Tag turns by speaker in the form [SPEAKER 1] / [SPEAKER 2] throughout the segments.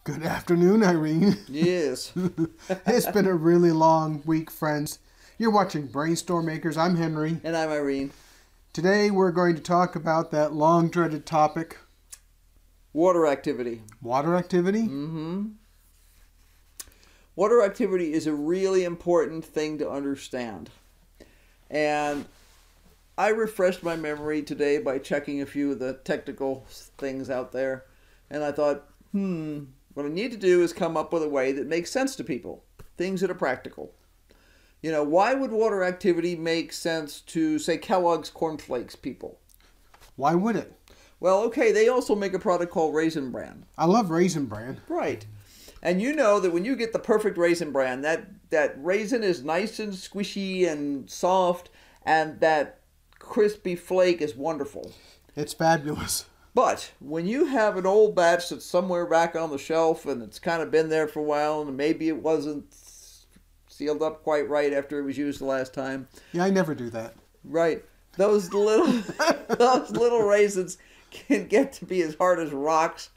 [SPEAKER 1] Good afternoon, Irene.
[SPEAKER 2] Yes.
[SPEAKER 1] It's been a really long week, friends. You're watching BrainStormAcres. I'm Henry.
[SPEAKER 2] And I'm Irene.
[SPEAKER 1] Today we're going to talk about that long-dreaded topic.
[SPEAKER 2] Water activity.
[SPEAKER 1] Water activity?
[SPEAKER 2] Mm-hmm. Water activity is a really important thing to understand. And I refreshed my memory today by checking a few of the technical things out there. And I thought, what I need to do is come up with a way that makes sense to people. Things that are practical. You know, why would water activity make sense to, say, Kellogg's Corn Flakes people?
[SPEAKER 1] Why would it?
[SPEAKER 2] Well, okay, they also make a product called Raisin Bran.
[SPEAKER 1] I love Raisin Bran.
[SPEAKER 2] Right. And you know that when you get the perfect Raisin Bran, that raisin is nice and squishy and soft, and that crispy flake is wonderful.
[SPEAKER 1] It's fabulous.
[SPEAKER 2] But when you have an old batch that's somewhere back on the shelf and it's kind of been there for a while and maybe it wasn't sealed up quite right after it was used the last time.
[SPEAKER 1] Yeah, I never do that.
[SPEAKER 2] Right. Those little raisins can get to be as hard as rocks,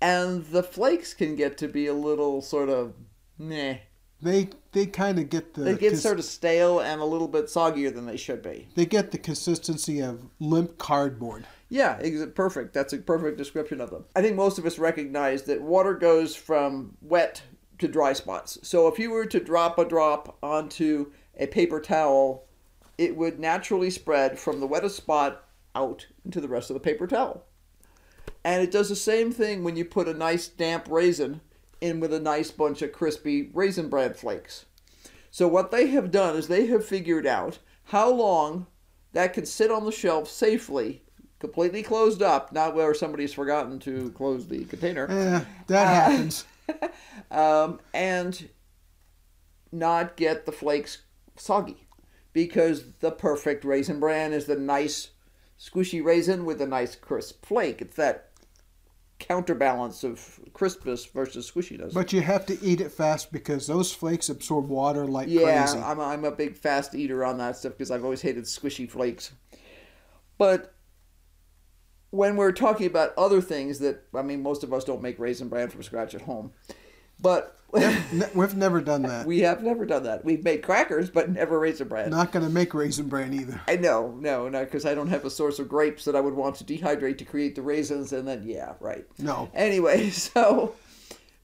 [SPEAKER 2] and the flakes can get to be a little sort of meh.
[SPEAKER 1] They kind of get the...
[SPEAKER 2] They get sort of stale and a little bit soggier than they should be.
[SPEAKER 1] They get the consistency of limp cardboard.
[SPEAKER 2] Yeah, perfect. That's a perfect description of them. I think most of us recognize that water goes from wet to dry spots. So if you were to drop a drop onto a paper towel, it would naturally spread from the wettest spot out into the rest of the paper towel. And it does the same thing when you put a nice damp raisin in with a nice bunch of crispy Raisin Bran flakes. So what they have done is they have figured out how long that can sit on the shelf safely, completely closed up, not where somebody's forgotten to close the container.
[SPEAKER 1] That happens.
[SPEAKER 2] And not get the flakes soggy. Because the perfect Raisin Bran is the nice squishy raisin with a nice crisp flake. It's that counterbalance of crispness versus squishiness.
[SPEAKER 1] But you have to eat it fast because those flakes absorb water like crazy.
[SPEAKER 2] Yeah, I'm a big fast eater on that stuff because I've always hated squishy flakes. But when we're talking about other things that, I mean, most of us don't make Raisin Bran from scratch at home. But
[SPEAKER 1] we've never done that.
[SPEAKER 2] We have never done that. We've made crackers, but never Raisin Bran.
[SPEAKER 1] Not going to make Raisin Bran either.
[SPEAKER 2] No, because I don't have a source of grapes that I would want to dehydrate to create the raisins, and then, yeah, right.
[SPEAKER 1] No.
[SPEAKER 2] Anyway,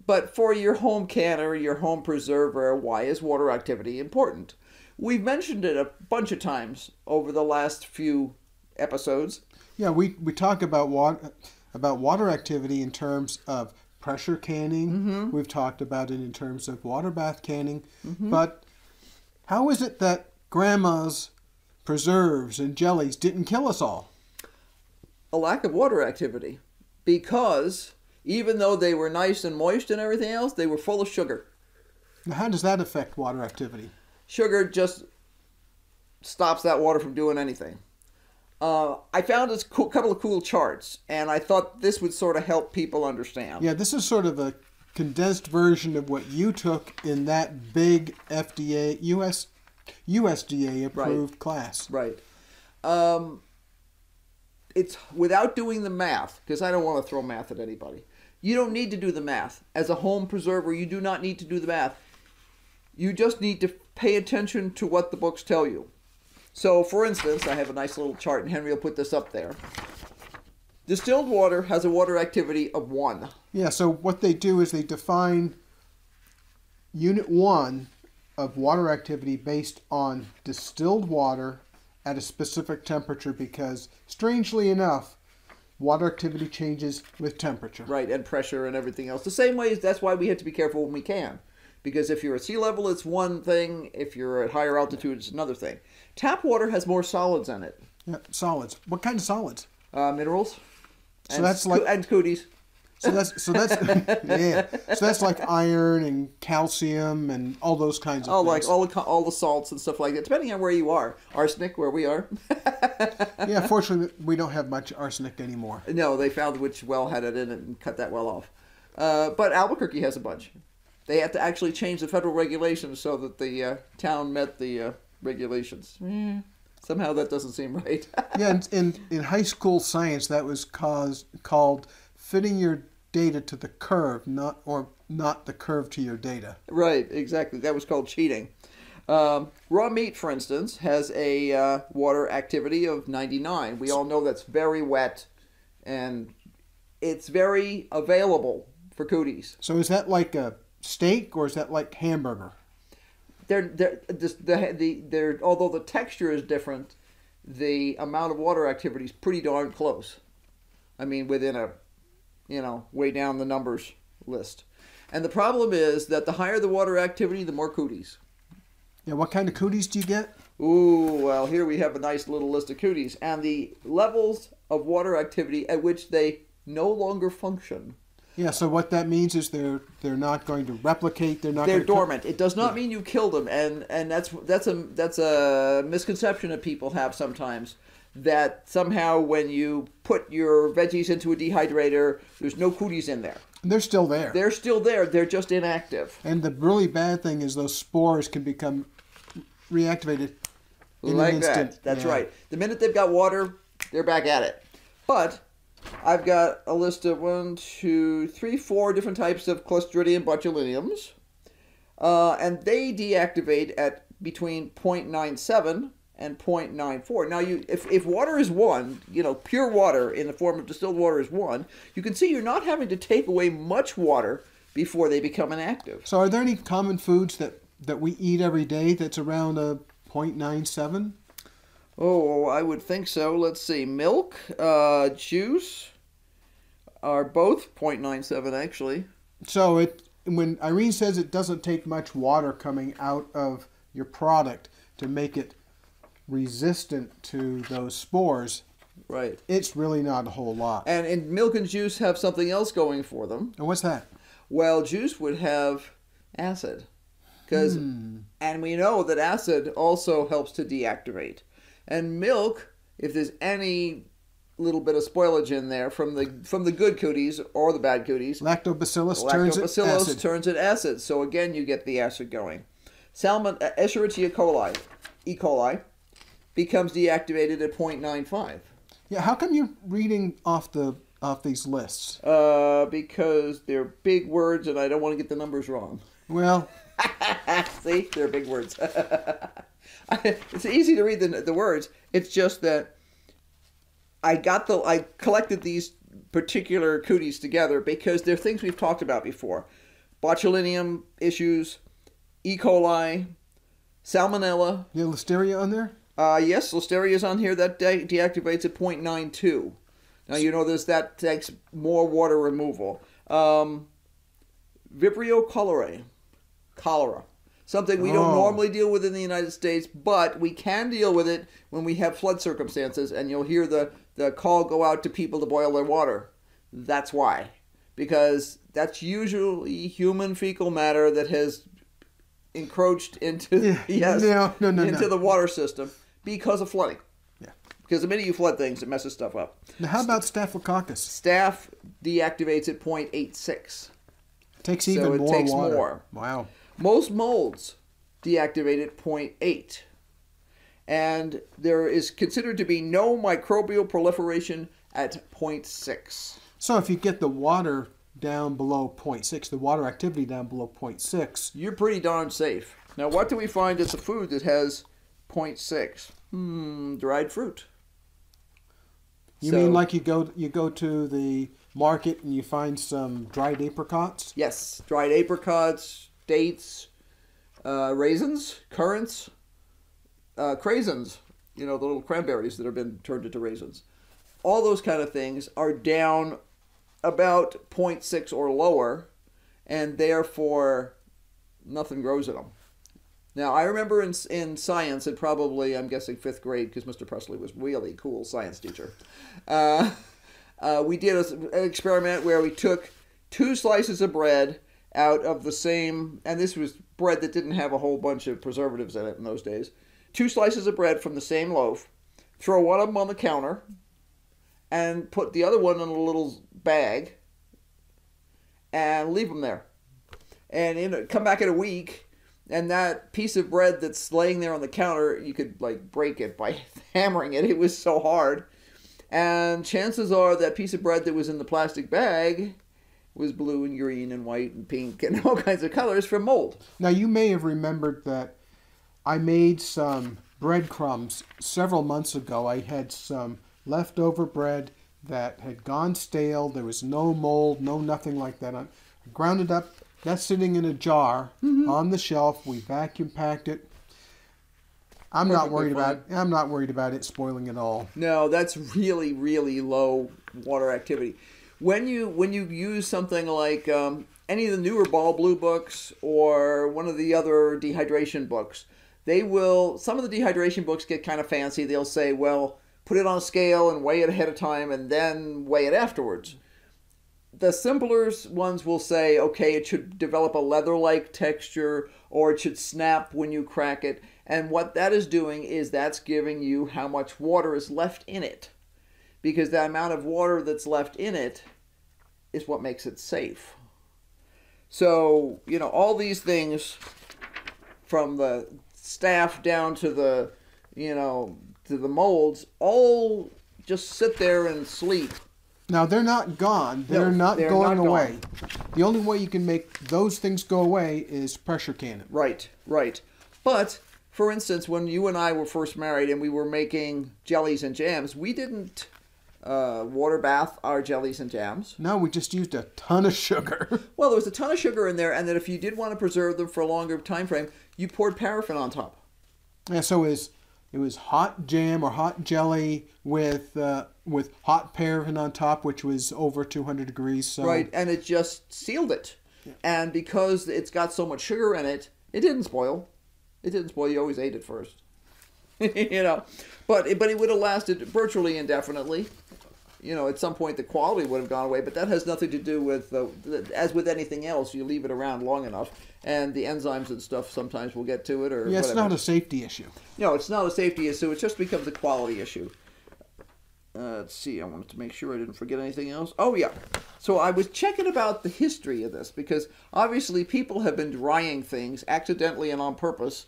[SPEAKER 2] but for your home canner, your home preserver, why is water activity important? We've mentioned it a bunch of times over the last few episodes.
[SPEAKER 1] Yeah, we talk about water activity in terms of pressure canning.
[SPEAKER 2] Mm-hmm.
[SPEAKER 1] We've talked about it in terms of water bath canning. Mm-hmm. But how is it that Grandma's preserves and jellies didn't kill us all?
[SPEAKER 2] A lack of water activity. Because even though they were nice and moist and everything else, they were full of sugar.
[SPEAKER 1] Now, how does that affect water activity?
[SPEAKER 2] Sugar just stops that water from doing anything. I found a couple of cool charts, and I thought this would sort of help people understand.
[SPEAKER 1] Yeah, this is sort of a condensed version of what you took in that big USDA approved class.
[SPEAKER 2] Right. It's without doing the math, because I don't want to throw math at anybody. You don't need to do the math. As a home preserver, you do not need to do the math. You just need to pay attention to what the books tell you. So, for instance, I have a nice little chart, and Henry will put this up there. Distilled water has a water activity of 1.
[SPEAKER 1] Yeah, so what they do is they define Unit 1 of water activity based on distilled water at a specific temperature because, strangely enough, water activity changes with temperature.
[SPEAKER 2] Right, and pressure and everything else. The same way, that's why we have to be careful when we can. Because if you're at sea level, it's one thing. If you're at higher altitude, it's another thing. Tap water has more solids in it.
[SPEAKER 1] Yeah, solids. What kind of solids?
[SPEAKER 2] Minerals.
[SPEAKER 1] So that's like
[SPEAKER 2] and cooties.
[SPEAKER 1] So that's yeah. So that's like iron and calcium and all those kinds of things.
[SPEAKER 2] Like all the salts and stuff like that. Depending on where you are, arsenic where we are.
[SPEAKER 1] Yeah, fortunately we don't have much arsenic anymore.
[SPEAKER 2] No, they found which well had it in it and cut that well off. But Albuquerque has a bunch. They had to actually change the federal regulations so that the town met the regulations. Somehow that doesn't seem right.
[SPEAKER 1] Yeah, in high school science, that was called fitting your data to the curve, not the curve to your data.
[SPEAKER 2] Right, exactly. That was called cheating. Raw meat, for instance, has a water activity of 99. We all know that's very wet, and it's very available for cooties.
[SPEAKER 1] So is that like a steak or is that like hamburger?
[SPEAKER 2] Although the texture is different, the amount of water activity is pretty darn close. I mean, within a, way down the numbers list. And the problem is that the higher the water activity, the more cooties.
[SPEAKER 1] Yeah, what kind of cooties do you get?
[SPEAKER 2] Ooh, well, here we have a nice little list of cooties. And the levels of water activity at which they no longer function.
[SPEAKER 1] Yeah, so what that means is they're not going to replicate.
[SPEAKER 2] They're dormant. It does not mean you kill them, and that's a misconception that people have sometimes, that somehow when you put your veggies into a dehydrator, there's no cooties in there.
[SPEAKER 1] They're still there.
[SPEAKER 2] They're still there. They're just inactive.
[SPEAKER 1] And the really bad thing is those spores can become reactivated in
[SPEAKER 2] like
[SPEAKER 1] an instant.
[SPEAKER 2] That's right. The minute they've got water, they're back at it. But I've got a list of 4 different types of Clostridium botulinums, and they deactivate at between 0.97 and 0.94. Now, if water is 1, pure water in the form of distilled water is 1, you can see you're not having to take away much water before they become inactive.
[SPEAKER 1] So are there any common foods that we eat every day that's around a 0.97?
[SPEAKER 2] Oh, I would think so. Let's see. Milk, juice are both 0.97 actually.
[SPEAKER 1] So when Irene says it doesn't take much water coming out of your product to make it resistant to those spores,
[SPEAKER 2] right,
[SPEAKER 1] it's really not a whole lot.
[SPEAKER 2] And milk and juice have something else going for them.
[SPEAKER 1] And what's that?
[SPEAKER 2] Well, juice would have acid. And we know that acid also helps to deactivate. And milk, if there's any little bit of spoilage in there from the good cooties or the bad cooties,
[SPEAKER 1] lactobacillus turns it acid.
[SPEAKER 2] So again, you get the acid going. Escherichia coli, E. coli, becomes deactivated at 0.95.
[SPEAKER 1] Yeah, how come you're reading off these lists?
[SPEAKER 2] Because they're big words, and I don't want to get the numbers wrong.
[SPEAKER 1] Well,
[SPEAKER 2] see, they're big words. It's easy to read the words. It's just that I collected these particular cooties together because they're things we've talked about before. Botulinum issues, E. coli, salmonella.
[SPEAKER 1] You have listeria on there?
[SPEAKER 2] Yes, listeria is on here. That deactivates at 0.92. Now, that takes more water removal. Vibrio cholera. Something we don't normally deal with in the United States, but we can deal with it when we have flood circumstances, and you'll hear the call go out to people to boil their water. That's why. Because that's usually human fecal matter that has encroached into the water system because of flooding.
[SPEAKER 1] Yeah.
[SPEAKER 2] Because the minute you flood things, it messes stuff up.
[SPEAKER 1] Now, how about Staphylococcus?
[SPEAKER 2] Staph deactivates at 0.86.
[SPEAKER 1] Takes even more
[SPEAKER 2] takes
[SPEAKER 1] water.
[SPEAKER 2] More.
[SPEAKER 1] Wow.
[SPEAKER 2] Most molds deactivate at 0.8. And there is considered to be no microbial proliferation at 0.6.
[SPEAKER 1] So if you get the water down below 0.6, the water activity down below 0.6,
[SPEAKER 2] you're pretty darn safe. Now, what do we find as a food that has 0.6? Dried fruit.
[SPEAKER 1] You mean like you go to the market and you find some dried apricots?
[SPEAKER 2] Yes, dried apricots, dates, raisins, currants, craisins, the little cranberries that have been turned into raisins. All those kind of things are down about 0.6 or lower, and therefore nothing grows in them. Now, I remember in science, and probably, I'm guessing 5th grade, because Mr. Presley was really cool science teacher, we did an experiment where we took 2 slices of bread out of the same, and this was bread that didn't have a whole bunch of preservatives in it in those days. 2 slices of bread from the same loaf, throw one of them on the counter, and put the other one in a little bag, and leave them there. And come back in a week, and that piece of bread that's laying there on the counter, you could break it by hammering it. It was so hard. And chances are that piece of bread that was in the plastic bag was blue and green and white and pink and all kinds of colors from mold.
[SPEAKER 1] Now, you may have remembered that I made some breadcrumbs several months ago. I had some leftover bread that had gone stale. There was no mold, no nothing like that. I ground it up. That's sitting in a jar on the shelf. We vacuum packed it. I'm not worried about it spoiling at all.
[SPEAKER 2] No, that's really, really low water activity. When you use something like any of the newer Ball Blue books or one of the other dehydration books, some of the dehydration books get kind of fancy. They'll say, well, put it on a scale and weigh it ahead of time and then weigh it afterwards. The simpler ones will say, okay, it should develop a leather-like texture or it should snap when you crack it. And what that is doing is that's giving you how much water is left in it. Because the amount of water that's left in it is what makes it safe. So, all these things from the staff down to the, to the molds, all just sit there and sleep.
[SPEAKER 1] Now, they're not gone. They're not going away. The only way you can make those things go away is pressure canning.
[SPEAKER 2] Right. But, for instance, when you and I were first married and we were making jellies and jams, we didn't water bath our jellies and jams.
[SPEAKER 1] No, we just used a ton of sugar.
[SPEAKER 2] Well, there was a ton of sugar in there, and that if you did want to preserve them for a longer time frame, you poured paraffin on top.
[SPEAKER 1] Yeah, so it was hot jam or hot jelly with hot paraffin on top, which was over 200 degrees. So.
[SPEAKER 2] Right, and it just sealed it. Yeah. And because it's got so much sugar in it, it didn't spoil. You always ate it first. But it would have lasted virtually indefinitely. At some point the quality would have gone away, but that has nothing to do with, as with anything else, you leave it around long enough, and the enzymes and stuff sometimes will get to it or
[SPEAKER 1] it's
[SPEAKER 2] whatever.
[SPEAKER 1] not a safety issue.
[SPEAKER 2] No, it's not a safety issue. It just becomes a quality issue. Let's see. I wanted to make sure I didn't forget anything else. Oh, yeah. So I was checking about the history of this, because obviously people have been drying things accidentally and on purpose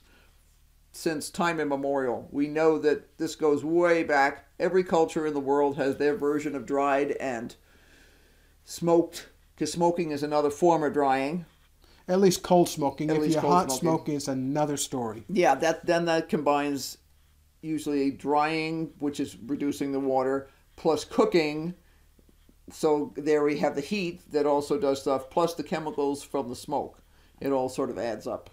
[SPEAKER 2] since time immemorial. We know that this goes way back. Every culture in the world has their version of dried and smoked, because smoking is another form of drying.
[SPEAKER 1] At least cold smoking. If you're hot smoking, it's another story.
[SPEAKER 2] Yeah, then that combines usually drying, which is reducing the water, plus cooking. So there we have the heat that also does stuff, plus the chemicals from the smoke. It all sort of adds up.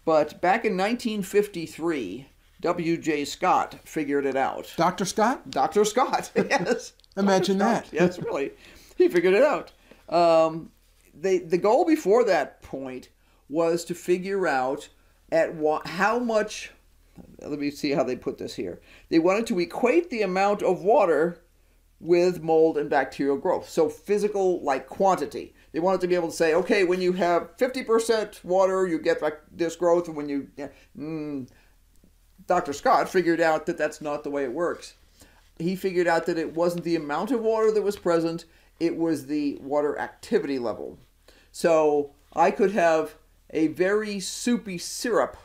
[SPEAKER 2] But back in 1953, W.J. Scott figured it out.
[SPEAKER 1] Dr. Scott?
[SPEAKER 2] Dr. Scott, yes.
[SPEAKER 1] Imagine that.
[SPEAKER 2] Yes, really. He figured it out. The goal before that point was to figure out how much, let me see how they put this here. They wanted to equate the amount of water with mold and bacterial growth. So physical, like quantity. They wanted to be able to say, okay, when you have 50% water, you get like this growth, and when you... Dr. Scott figured out that that's not the way it works. He figured out that it wasn't the amount of water that was present, it was the water activity level. So I could have a very soupy syrup,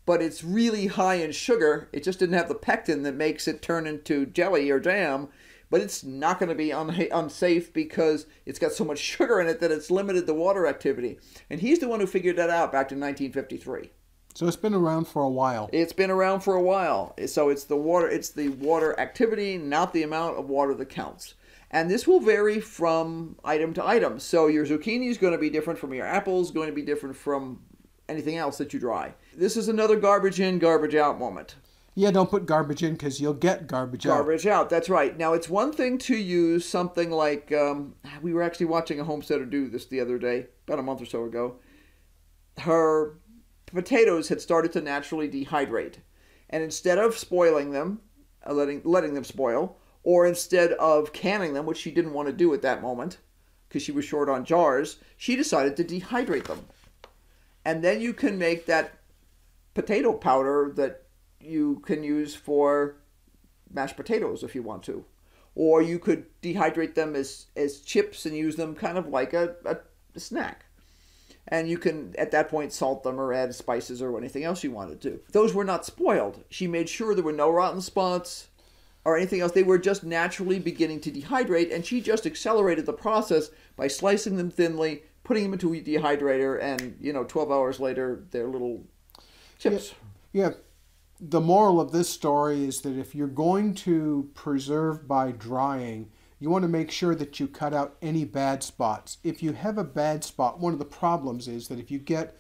[SPEAKER 2] but it's really high in sugar. It just didn't have the pectin that makes it turn into jelly or jam, but it's not going to be unsafe because it's got so much sugar in it that it's limited the water activity. And he's the one who figured that out back in 1953.
[SPEAKER 1] So it's been around for a while.
[SPEAKER 2] It's been around for a while. So it's the water activity, not the amount of water that counts. And this will vary from item to item. So your zucchini is going to be different from your apples, going to be different from anything else that you dry. This is another garbage in, garbage out moment.
[SPEAKER 1] Yeah, don't put garbage in because you'll get garbage out.
[SPEAKER 2] Garbage out, that's right. Now, it's one thing to use something like, we were actually watching a homesteader do this the other day, about a month or so ago. Her potatoes had started to naturally dehydrate. And instead of spoiling them, letting them spoil, or instead of canning them, which she didn't want to do at that moment, because she was short on jars, she decided to dehydrate them. And then you can make that potato powder that you can use for mashed potatoes if you want to. Or you could dehydrate them as chips and use them kind of like a snack. And you can, at that point, salt them or add spices or anything else you wanted to. Those were not spoiled. She made sure there were no rotten spots. or anything else. They were just naturally beginning to dehydrate, and she just accelerated the process by slicing them thinly, putting them into a dehydrator, and 12 hours later, they're little chips.
[SPEAKER 1] Yeah. The moral of this story is that if you're going to preserve by drying, you want to make sure that you cut out any bad spots. If you have a bad spot, one of the problems is that if you get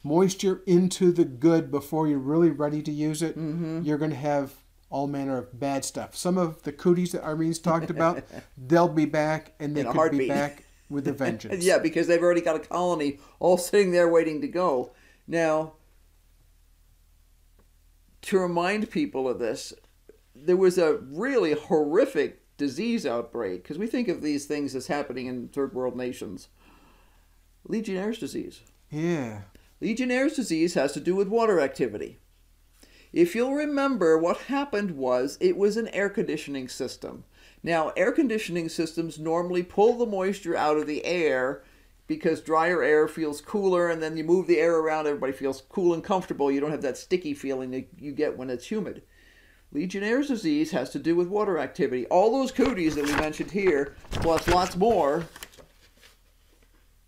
[SPEAKER 1] moisture into the good before you're really ready to use it, you're going to have all manner of bad stuff. Some of the cooties that Irene's talked about, they'll be back, and they could be back with a vengeance.
[SPEAKER 2] Yeah, because they've already got a colony all sitting there waiting to go. Now, to remind people of this, there was a really horrific disease outbreak, because we think of these things as happening in third world nations. Legionnaire's disease.
[SPEAKER 1] Yeah.
[SPEAKER 2] Legionnaire's disease has to do with water activity. If you'll remember, what happened was it was an air conditioning system. Now, air conditioning systems normally pull the moisture out of the air because drier air feels cooler, and then you move the air around, everybody feels cool and comfortable. You don't have that sticky feeling that you get when it's humid. Legionnaire's disease has to do with water activity. All those cooties that we mentioned here, plus lots more,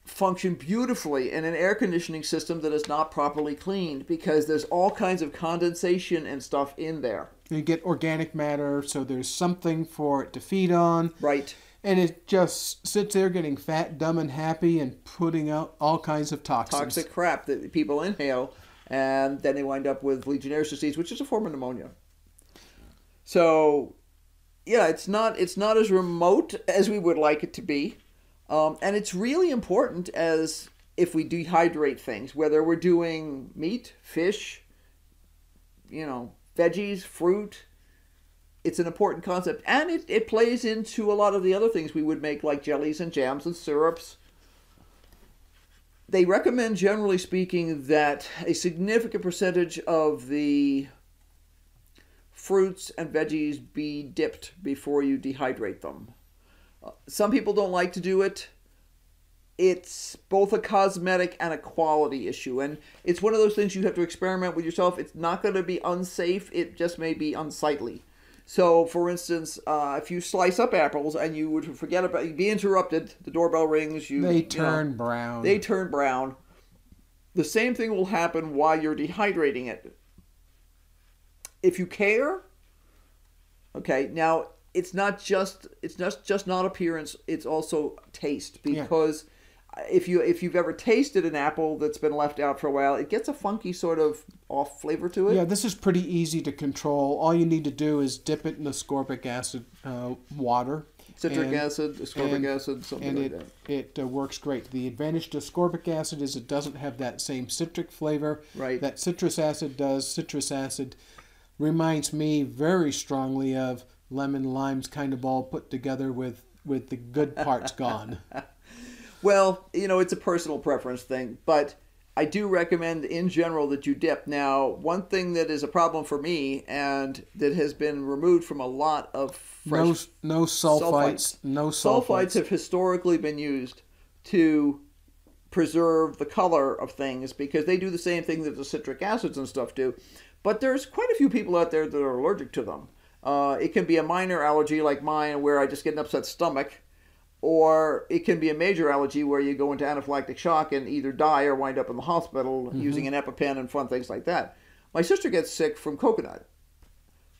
[SPEAKER 2] function beautifully in an air conditioning system that is not properly cleaned, because there's all kinds of condensation and stuff in there.
[SPEAKER 1] You get organic matter, so there's something for it to feed on.
[SPEAKER 2] Right.
[SPEAKER 1] And it just sits there getting fat, dumb, and happy, and putting out all kinds of toxins.
[SPEAKER 2] Toxic crap that people inhale, and then they wind up with Legionnaire's disease, which is a form of pneumonia. So, yeah, it's not as remote as we would like it to be. And it's really important as if we dehydrate things, whether we're doing meat, fish, veggies, fruit. It's an important concept. And it plays into a lot of the other things we would make, like jellies and jams and syrups. They recommend, generally speaking, that a significant percentage of the fruits and veggies be dipped before you dehydrate them. Some people don't like to do it. It's both a cosmetic and a quality issue. And it's one of those things you have to experiment with yourself. It's not going to be unsafe. It just may be unsightly. So, for instance, if you slice up apples and you would forget about, you'd be interrupted, the doorbell rings,
[SPEAKER 1] they turn brown.
[SPEAKER 2] They turn brown. The same thing will happen while you're dehydrating it. If you care, okay, now it's not just not appearance, it's also taste, because if you've ever tasted an apple that's been left out for a while, it gets a funky sort of off flavor to it.
[SPEAKER 1] Yeah, this is pretty easy to control. All you need to do is dip it in ascorbic acid water.
[SPEAKER 2] Citric acid, ascorbic acid, something like that.
[SPEAKER 1] It works great. The advantage to ascorbic acid is it doesn't have that same citric flavor that citrus acid does. Citrus acid reminds me very strongly of lemon limes kind of all put together with the good parts gone.
[SPEAKER 2] Well, it's a personal preference thing, but I do recommend in general that you dip. Now, one thing that is a problem for me and that has been removed from a lot of fresh...
[SPEAKER 1] No sulfites. No sulfites.
[SPEAKER 2] Sulfites have historically been used to preserve the color of things because they do the same thing that the citric acids and stuff do. But there's quite a few people out there that are allergic to them. It can be a minor allergy like mine where I just get an upset stomach, or it can be a major allergy where you go into anaphylactic shock and either die or wind up in the hospital using an EpiPen and fun things like that. My sister gets sick from coconut,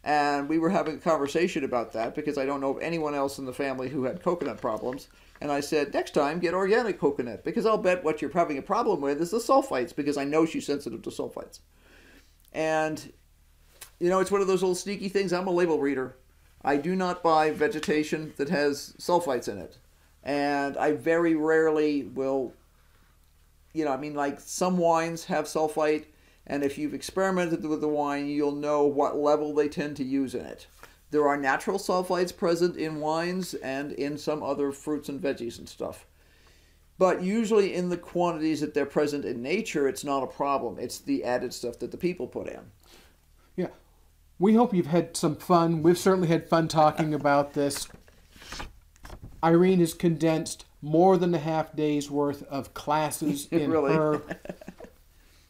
[SPEAKER 2] and we were having a conversation about that because I don't know of anyone else in the family who had coconut problems. And I said, next time, get organic coconut, because I'll bet what you're having a problem with is the sulfites, because I know she's sensitive to sulfites. And, it's one of those old sneaky things. I'm a label reader. I do not buy vegetation that has sulfites in it. And I very rarely will, like some wines have sulfite, and if you've experimented with the wine, you'll know what level they tend to use in it. There are natural sulfites present in wines and in some other fruits and veggies and stuff. But usually in the quantities that they're present in nature, it's not a problem. It's the added stuff that the people put in.
[SPEAKER 1] Yeah. We hope you've had some fun. We've certainly had fun talking about this. Irene has condensed more than a half day's worth of classes in her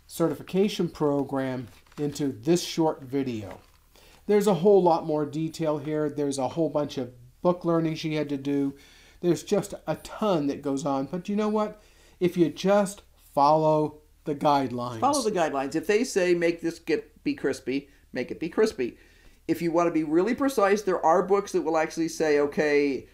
[SPEAKER 1] certification program into this short video. There's a whole lot more detail here. There's a whole bunch of book learning she had to do. There's just a ton that goes on. But you know what? If you just follow the guidelines.
[SPEAKER 2] Follow the guidelines. If they say make this be crispy, make it be crispy. If you want to be really precise, there are books that will actually say, okay,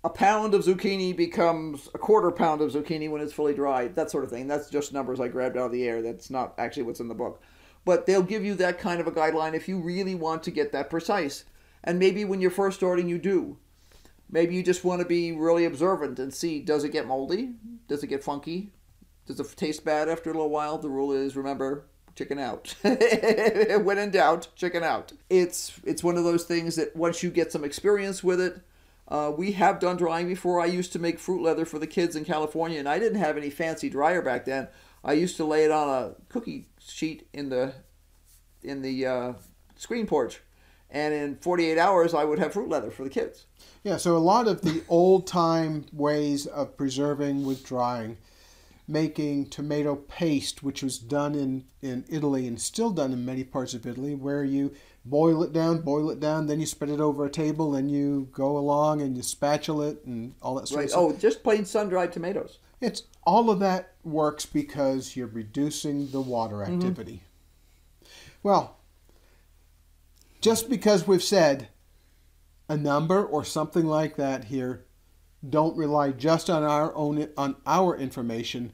[SPEAKER 2] a pound of zucchini becomes a quarter pound of zucchini when it's fully dried, that sort of thing. That's just numbers I grabbed out of the air. That's not actually what's in the book. But they'll give you that kind of a guideline if you really want to get that precise. And maybe when you're first starting, you do. Maybe you just want to be really observant and see, does it get moldy? Does it get funky? Does it taste bad after a little while? The rule is, remember, chicken out. When in doubt, chicken out. It's one of those things that once you get some experience with it, we have done drying before. I used to make fruit leather for the kids in California, and I didn't have any fancy dryer back then. I used to lay it on a cookie sheet in the screen porch, and in 48 hours I would have fruit leather for the kids.
[SPEAKER 1] Yeah, so a lot of the old-time ways of preserving with drying, making tomato paste, which was done in Italy and still done in many parts of Italy, where you boil it down, then you spread it over a table, and you go along and you spatula it and all that sort of stuff.
[SPEAKER 2] Oh, just plain sun-dried tomatoes.
[SPEAKER 1] It's all of that works because you're reducing the water activity. Well, just because we've said a number or something like that here, don't rely just on our information.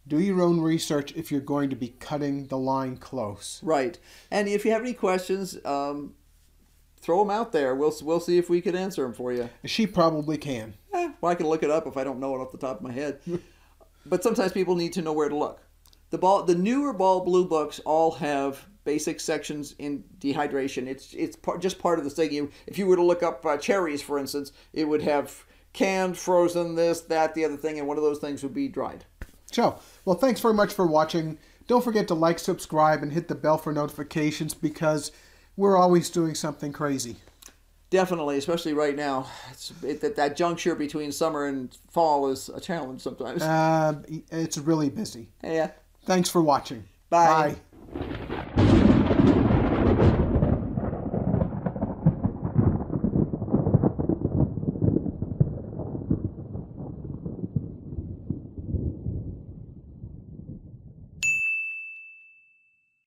[SPEAKER 1] Do your own research if you're going to be cutting the line close.
[SPEAKER 2] Right. And if you have any questions, throw them out there. We'll see if we can answer them for you.
[SPEAKER 1] She probably can.
[SPEAKER 2] Well, I can look it up if I don't know it off the top of my head. But sometimes people need to know where to look. The newer Ball Blue books all have basic sections in dehydration. It's just part of the thing. If you were to look up cherries, for instance, it would have canned, frozen, this, that, the other thing, and one of those things would be dried.
[SPEAKER 1] So, well, thanks very much for watching. Don't forget to like, subscribe, and hit the bell for notifications because we're always doing something crazy.
[SPEAKER 2] Definitely, especially right now. That juncture between summer and fall is a challenge sometimes.
[SPEAKER 1] It's really busy.
[SPEAKER 2] Yeah.
[SPEAKER 1] Thanks for watching.
[SPEAKER 2] Bye.
[SPEAKER 1] Bye.